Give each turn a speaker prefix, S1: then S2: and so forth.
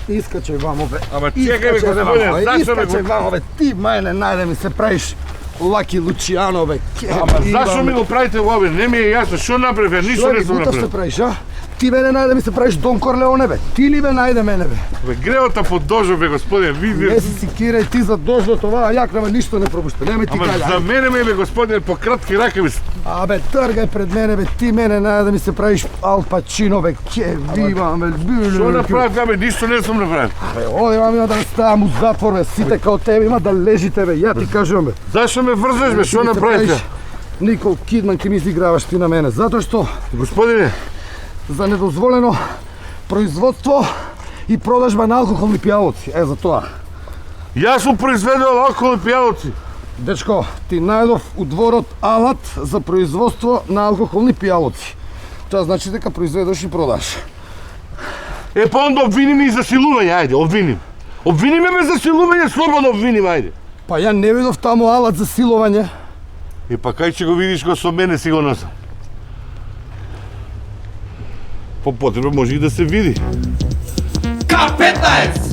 S1: Искачай вамо бе.
S2: Ама чекай бе, господине, зашто бе?
S1: Искачай вамо бе, ти мајне најде ми се правиш Лаки Лучијано бе.
S2: Ама зашто ми го правите овој? Не ми е јасно, што направив? Ништо не сум
S1: Што се
S2: направил.
S1: правиш, а? Ти мене најде ми се правиш Дон Корлеоне бе. Ти ли ме најде мене бе?
S2: Бе, греота под дожо бе, господине,
S1: Не
S2: види.
S1: си кирај ти за дождото, оваа јакнава ништо не пропушта. Нема ти
S2: Ама за
S1: каља.
S2: мене ме бе, господине, по кратки ракави.
S1: Абе, тргај пред мене бе, ти мене најде да ми се правиш Ал Пачино бе. Ке вивам бе.
S2: Што направив, бе, ништо не сум направил.
S1: Бе, оде вам има да не ставам у затвор бе, сите као тебе има да лежите бе, ја ти кажувам бе.
S2: Зашто ме врзаш бе, што направите?
S1: Никол Кидман ке ми изиграваш ти на мене, затоа што
S2: Господине,
S1: за недозволено производство и продажба на алкохолни пијалоци. За тоа.
S2: јас сум произведел алкохолни пијалоци.
S1: Дечко, ти најдов у дворот алат за производство на алкохолни пијалоци. Тоа значи дека произведеш и продаш.
S2: Е, па онда обвини ме и за силување, ајде, обвини. Обвини ме за силување, слободно обвини ме, ајде.
S1: Па ја не видов таму алат за силување.
S2: Е, па кај ќе го видиш го со мене, сигурно сам. По потребно може и да се види.
S3: K15!